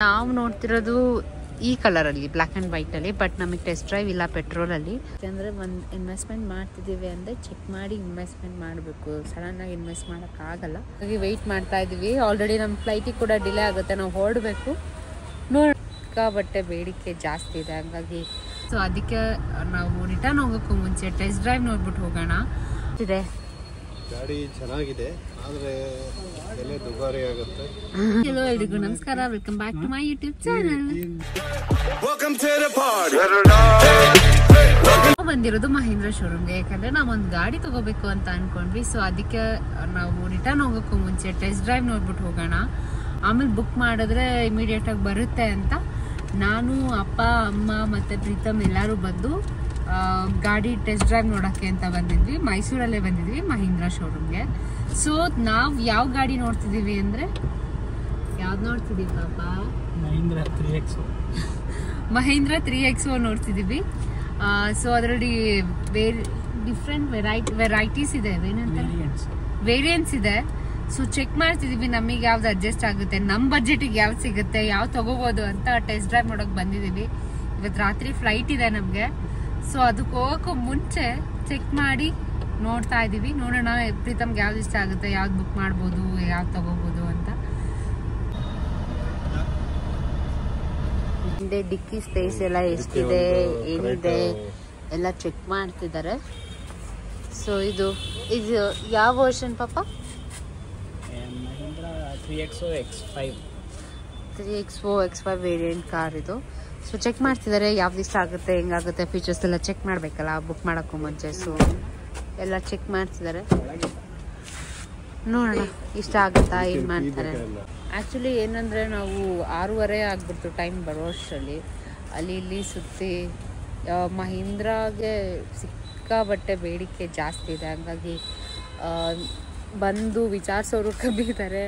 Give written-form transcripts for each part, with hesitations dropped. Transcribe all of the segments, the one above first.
ನಾವು ನೋಡ್ತಿರೋದು ಈ ಕಲರಲ್ಲಿ ಬ್ಲ್ಯಾಕ್ ಆ್ಯಂಡ್ ವೈಟಲ್ಲಿ. ಬಟ್ ನಮಗೆ ಟೆಸ್ಟ್ ಡ್ರೈವ್ ಇಲ್ಲ ಪೆಟ್ರೋಲಲ್ಲಿ. ಯಾಕೆಂದರೆ ಒಂದು ಇನ್ವೆಸ್ಟ್ಮೆಂಟ್ ಮಾಡ್ತಿದ್ದೀವಿ ಅಂದರೆ ಚೆಕ್ ಮಾಡಿ ಇನ್ವೆಸ್ಟ್ಮೆಂಟ್ ಮಾಡಬೇಕು. ಸಡನ್ನಾಗಿ ಇನ್ವೆಸ್ಟ್ ಮಾಡೋಕ್ಕಾಗಲ್ಲ. ಹಾಗಾಗಿ ವೆಯ್ಟ್ ಮಾಡ್ತಾ ಇದ್ದೀವಿ. ಆಲ್ರೆಡಿ ನಮ್ಮ ಫ್ಲೈಟಿಗೆ ಕೂಡ ಡಿಲೇ ಆಗುತ್ತೆ, ನಾವು ಹೊರಡಬೇಕು. ಬಟ್ಟೆ ಬೇಡಿಕೆ ಜಾಸ್ತಿ ಇದೆ, ಹಂಗಾಗಿ ಸೊ ಅದಕ್ಕೆ ನಾವು ರಿಟರ್ನ್ ಹೋಗೋಕ್ಕೂ ಮುಂಚೆ ಟೆಸ್ಟ್ ಡ್ರೈವ್ ನೋಡ್ಬಿಟ್ಟು ಹೋಗೋಣ. ಇದೆ ಗಾಡಿ ಚೆನ್ನಾಗಿದೆ, ಆದರೆ ಬೆಲೆ ದುಬಾರಿ ಆಗುತ್ತೆ. ಹಲೋ ಎಲ್ರಿಗೂ ನಮಸ್ಕಾರ, welcome back to my YouTube channel. ಬಂದಿರೋದು ಮಹೀಂದ್ರ ಶೋರೂಮ್ಗೆ, ಯಾಕಂದ್ರೆ ನಾವು ಒಂದು ಗಾಡಿ ತಗೋಬೇಕು ಅಂತ ಅನ್ಕೊಂಡ್ವಿ. ಸೊ ಅದಕ್ಕೆ ನಾವು ರಿಟರ್ನ್ ಹೋಗೋಕ್ಕೂ ಮುಂಚೆ ಟೆಸ್ಟ್ ಡ್ರೈವ್ ನೋಡ್ಬಿಟ್ಟು ಹೋಗೋಣ. ಆಮೇಲೆ ಬುಕ್ ಮಾಡಿದ್ರೆ ಇಮಿಡಿಯೇಟ್ ಆಗಿ ಬರುತ್ತೆ ಅಂತ ನಾನು, ಅಪ್ಪ, ಅಮ್ಮ ಮತ್ತೆ ಪ್ರೀತಮ್ ಎಲ್ಲರೂ ಬಂದು ಗಾಡಿ ಟೆಸ್ಟ್ ಡ್ರೈವ್ ನೋಡೋಕ್ಕೆ ಅಂತ ಬಂದಿದ್ವಿ. ಮೈಸೂರಲ್ಲೇ ಬಂದಿದ್ವಿ ಮಹೀಂದ್ರ ಶೋರೂಮ್ಗೆ. ಸೊ ನಾವು ಯಾವ ಗಾಡಿ ನೋಡ್ತಿದ್ದೀವಿ ಅಂದರೆ, ಯಾವ್ದು ನೋಡ್ತಿದ್ದೀವಿ ಪಾಪ? ಮಹೀಂದ್ರ 3XO ನೋಡ್ತಿದ್ದೀವಿ. ಸೊ ಅದರಲ್ಲಿ ಡಿಫ್ರೆಂಟ್ ವೆರೈಟೀಸ್ ಇದೆ, ವೇರಿಯಂಟ್ಸ್ ಇದೆ. ಸೊ ಚೆಕ್ ಮಾಡ್ತಿದೀವಿ ನಮಗೆ ಯಾವ್ದು ಅಡ್ಜಸ್ಟ್ ಆಗುತ್ತೆ, ನಮ್ಮ ಬಜೆಟಿಗೆ ಯಾವ್ದು ಸಿಗುತ್ತೆ, ಯಾವ್ದು ತಗೋಬಹುದು ಅಂತ ಟೆಸ್ಟ್ ಡ್ರೈವ್ ಮಾಡೋಕೆ ಬಂದಿದ್ದೀವಿ. ಇವತ್ತು ರಾತ್ರಿ ಫ್ಲೈಟ್ ಇದೆ ನಮಗೆ. ಸೊ ಅದಕ್ಕೆ ಹೋಗೋಕ್ಕೂ ಮುಂಚೆ ಚೆಕ್ ಮಾಡಿ ನೋಡ್ತಾ ಇದ್ದೀವಿ. ನೋಡೋಣ ಪ್ರೀತಮ್ಗೆ ಯಾವ್ದು ಇಷ್ಟ ಆಗುತ್ತೆ, ಯಾವ್ದು ಬುಕ್ ಮಾಡ್ಬೋದು, ಯಾವ್ದು ತಗೋಬಹುದು ಅಂತ. ಹಿಂದೆ ಡಿಕ್ಕಿ ಸ್ಪೇಸ್ ಎಲ್ಲ ಎಷ್ಟಿದೆ, ಏನಿದೆ ಎಲ್ಲ ಚೆಕ್ ಮಾಡ್ತಿದ್ದಾರೆ. ಸೊ ಇದು ಯಾವ ವರ್ಷನ್ ಪಾಪ? 3XO X5 ವೇರಿಯಂಟ್ ಕಾರ್ ಇದು. ಸೊ ಚೆಕ್ ಮಾಡ್ತಿದ್ದಾರೆ ಯಾವ್ದು ಇಷ್ಟ ಆಗುತ್ತೆ, ಹೆಂಗಾಗುತ್ತೆ, ಫೀಚರ್ಸ್ ಎಲ್ಲ ಚೆಕ್ ಮಾಡಬೇಕಲ್ಲ ಬುಕ್ ಮಾಡೋಕ್ಕೂ ಮುಂಚೆ. ಸೊ ಎಲ್ಲ ಚೆಕ್ ಮಾಡ್ತಿದ್ದಾರೆ, ನೋಡೋಣ ಇಷ್ಟ ಆಗುತ್ತಾ, ಏನು ಮಾಡ್ತಾರೆ. ಆ್ಯಕ್ಚುಲಿ ಏನಂದರೆ ನಾವು 6:30 ಆಗ್ಬಿಡ್ತು ಟೈಮ್ ಬರೋ ಅಷ್ಟರಲ್ಲಿ. ಅಲ್ಲಿ ಇಲ್ಲಿ ಸುತ್ತಿ ಮಹೀಂದ್ರಾಗೆ ಸಿಕ್ಕಾಬಟ್ಟೆ ಬೇಡಿಕೆ ಜಾಸ್ತಿ ಇದೆ, ಹಂಗಾಗಿ ಬಂದು ವಿಚಾರಿಸೋರು ಕಮ್ಮಿ ಇದ್ದಾರೆ,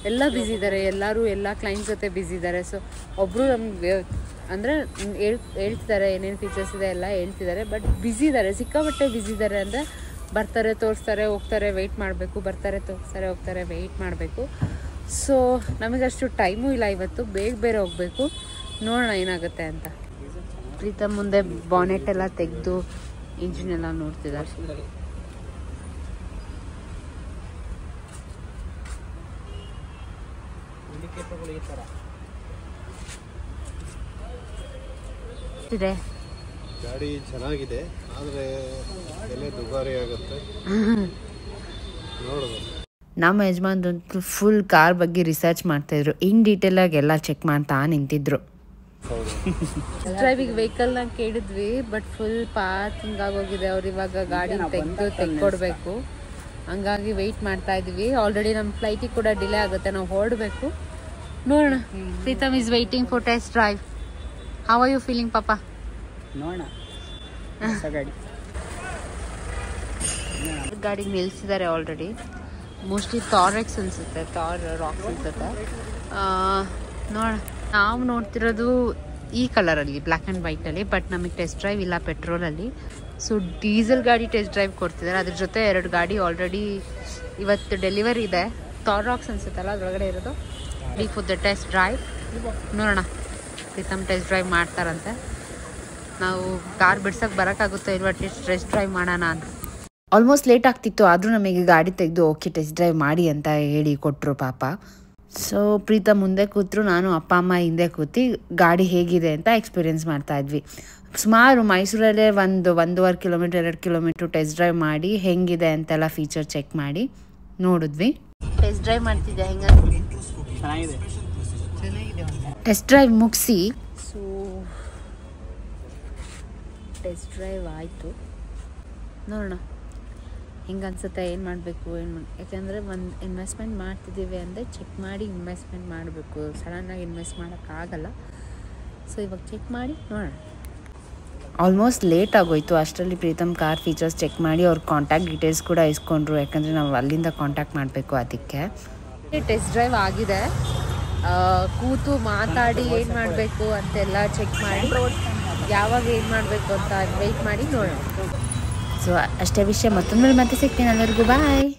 ಎಲ್ಲ ಬ್ಯುಸಿ ಇದ್ದಾರೆ, ಎಲ್ಲರೂ ಎಲ್ಲ ಕ್ಲೈಂಟ್ಸ್ ಜೊತೆ ಬ್ಯುಸಿ ಇದ್ದಾರೆ. ಸೊ ಒಬ್ಬರು ನಮ್ಗೆ ಅಂದರೆ ಹೇಳ್ತಿದ್ದಾರೆ ಏನೇನು ಫೀಚರ್ಸ್ ಇದೆ ಎಲ್ಲ ಹೇಳ್ತಿದ್ದಾರೆ. ಬಟ್ ಬ್ಯುಸಿ ಇದ್ದಾರೆ, ಸಿಕ್ಕಾಬಟ್ಟೆ ಬ್ಯುಸಿ ಇದ್ದಾರೆ. ಅಂದರೆ ಬರ್ತಾರೆ, ತೋರಿಸ್ತಾರೆ, ಹೋಗ್ತಾರೆ, ವೆಯ್ಟ್ ಮಾಡಬೇಕು, ಬರ್ತಾರೆ, ತೋರಿಸ್ತಾರೆ, ಹೋಗ್ತಾರೆ, ವೆಯ್ಟ್ ಮಾಡಬೇಕು. ಸೊ ನಮಗಷ್ಟು ಟೈಮೂ ಇಲ್ಲ ಇವತ್ತು, ಬೇರೆ ಹೋಗಬೇಕು. ನೋಡೋಣ ಏನಾಗುತ್ತೆ ಅಂತ. ಪ್ರೀತಮ್ ಮುಂದೆ ಬಾನೆಟ್ ಎಲ್ಲ ತೆಗೆದು ಇಂಜಿನ್ ಎಲ್ಲ ನೋಡ್ತಿದ್ದಾರೆ. ಗಾಡಿ ಚೆನ್ನಾಗಿದೆ, ಆದರೆ ಬೆಲೆ ದುಬಾರಿ ಆಗುತ್ತೆ. ನಮ್ಮ ಯಜಮಾನ್ರಂತೂ ಫುಲ್ ಕಾರ್ ಬಗ್ಗೆ ರಿಸರ್ಚ್ ಮಾಡ್ತಾ ಇದ್ರು, ಇನ್ ಡೀಟೇಲ್ ಆಗಿ ಎಲ್ಲ ಚೆಕ್ ಮಾಡ್ತಾ ನಿಂತಿದ್ರು. ಡ್ರೈವಿಂಗ್ ವೆಹಿಕಲ್ ನ ಕೇಳಿದ್ವಿ, ಬಟ್ ಫುಲ್ ಪಾರ್ಕಿಂಗ್ ಆಗೋಗಿದೆ. ಅವ್ರು ಇವಾಗ ಗಾಡಿ ತೆಗ್ಕೊಡ್ಬೇಕು, ಹಂಗಾಗಿ ವೆಯ್ಟ್ ಮಾಡ್ತಾ ಇದೀವಿ. ಆಲ್ರೆಡಿ ನಮ್ಮ ಫ್ಲೈಟಿಗೆ ಕೂಡ ಡಿಲೇ ಆಗುತ್ತೆ, ನಾವು ಹೊರಡಬೇಕು. ನೋಡೋಣ. Pritam is waiting for test drive. How are you feeling ಪಾಪ? ನೋಡೋಣ. ಗಾಡಿ ನಿಲ್ಸಿದ್ದಾರೆ ಆಲ್ರೆಡಿ. ಮೋಸ್ಟ್ಲಿ ಥಾರೆಕ್ಸ್ ಅನ್ಸುತ್ತೆ, ಥಾರ್ ರಾಕ್ಸ್ ಅನ್ಸುತ್ತೆ. ನೋಡೋಣ. ನಾವು ನೋಡ್ತಿರೋದು ಈ ಕಲರಲ್ಲಿ ಬ್ಲ್ಯಾಕ್ ಆ್ಯಂಡ್ ವೈಟಲ್ಲಿ. ಬಟ್ ನಮಗೆ ಟೆಸ್ಟ್ ಡ್ರೈವ್ ಇಲ್ಲ ಪೆಟ್ರೋಲಲ್ಲಿ. ಸೊ ಡೀಸೆಲ್ ಗಾಡಿ ಟೆಸ್ಟ್ ಡ್ರೈವ್ ಕೊಡ್ತಿದ್ದಾರೆ. ಅದ್ರ ಜೊತೆ 2 ಗಾಡಿ ಆಲ್ರೆಡಿ ಇವತ್ತು ಡೆಲಿವರಿ ಇದೆ. ಥಾರ್ ರಾಕ್ಸ್ ಅನ್ಸುತ್ತಲ್ಲ ಅದರೊಳಗಡೆ ಇರೋದು. ಫಾರ್ ದ ಟೆಸ್ಟ್ ಡ್ರೈವ್ ನೋಡೋಣ. ಪ್ರೀತಮ್ ಟೆಸ್ಟ್ ಡ್ರೈವ್ ಮಾಡ್ತಾರಂತೆ. ನಾವು ಕಾರ್ ಬಿಡ್ಸಕ್ಕೆ ಬರೋಕ್ಕಾಗುತ್ತೋ ಇಲ್ವಾ, ಟೆಸ್ಟ್ ಡ್ರೈವ್ ಮಾಡೋಣ ಅಂತ. ಆಲ್ಮೋಸ್ಟ್ ಲೇಟ್ ಆಗ್ತಿತ್ತು, ಆದರೂ ನಮಗೆ ಗಾಡಿ ತೆಗೆದು ಓಕೆ ಟೆಸ್ಟ್ ಡ್ರೈವ್ ಮಾಡಿ ಅಂತ ಹೇಳಿ ಕೊಟ್ಟರು ಪಾಪ. ಸೊ ಪ್ರೀತಮ್ ಮುಂದೆ ಕೂತರು, ನಾನು ಅಪ್ಪ ಅಮ್ಮ ಹಿಂದೆ ಕೂತಿ ಗಾಡಿ ಹೇಗಿದೆ ಅಂತ ಎಕ್ಸ್ಪೀರಿಯೆನ್ಸ್ ಮಾಡ್ತಾ ಇದ್ವಿ. ಸುಮಾರು ಮೈಸೂರಲ್ಲೇ 1.5 ಕಿಲೋಮೀಟರ್ 2 ಕಿಲೋಮೀಟರ್ ಟೆಸ್ಟ್ ಡ್ರೈವ್ ಮಾಡಿ ಹೆಂಗಿದೆ ಅಂತೆಲ್ಲ ಫೀಚರ್ ಚೆಕ್ ಮಾಡಿ ನೋಡಿದ್ವಿ. ಟೆಸ್ಟ್ ಡ್ರೈವ್ ಮಾಡ್ತಿದ್ದೆ, ಹೆಂಗಾಗಿದೆ? ಚೆನ್ನಾಗಿದೆ. ಟೆಸ್ಟ್ ಡ್ರೈವ್ ಮುಗಿಸಿ ಸೊ ಟೆಸ್ಟ್ ಡ್ರೈವ್ ಆಯಿತು. ನೋಡೋಣ ಹೆಂಗೆ ಅನ್ಸುತ್ತೆ, ಏನು ಮಾಡಬೇಕು, ಯಾಕೆಂದರೆ ಒಂದು ಇನ್ವೆಸ್ಟ್ಮೆಂಟ್ ಮಾಡ್ತಿದ್ದೀವಿ ಅಂದರೆ ಚೆಕ್ ಮಾಡಿ ಇನ್ವೆಸ್ಟ್ಮೆಂಟ್ ಮಾಡಬೇಕು. ಸಡನ್ನಾಗಿ ಇನ್ವೆಸ್ಟ್ ಮಾಡೋಕ್ಕಾಗಲ್ಲ. ಸೊ ಇವಾಗ ಚೆಕ್ ಮಾಡಿ ನೋಡೋಣ. ಆಲ್ಮೋಸ್ಟ್ ಲೇಟ್ ಆಗೋಯ್ತು. ಅಷ್ಟರಲ್ಲಿ ಪ್ರೀತಮ್ ಕಾರ್ ಫೀಚರ್ಸ್ ಚೆಕ್ ಮಾಡಿ ಅವ್ರ ಕಾಂಟ್ಯಾಕ್ಟ್ ಡೀಟೇಲ್ಸ್ ಕೂಡ ಇಸ್ಕೊಂಡ್ರು, ಯಾಕಂದರೆ ನಾವು ಅಲ್ಲಿಂದ ಕಾಂಟ್ಯಾಕ್ಟ್ ಮಾಡಬೇಕು. ಅದಕ್ಕೆ ಟೆಸ್ಟ್ ಡ್ರೈವ್ ಆಗಿದೆ. ಕೂತು ಮಾತಾಡಿ ಏನು ಮಾಡಬೇಕು ಅಂತೆಲ್ಲ ಚೆಕ್ ಮಾಡಿ ಯಾವಾಗ ಏನು ಮಾಡಬೇಕು ಅಂತ ವೆಯ್ಟ್ ಮಾಡಿ ನೋಡೋಣ. ಸೊ ಅಷ್ಟೇ ವಿಷಯ. ಮತ್ತೊಂದು ಮತ್ತೆ ಸಿಗ್ತೀನಿ. ಎಲ್ಲರಿಗೂ ಬಾಯ್.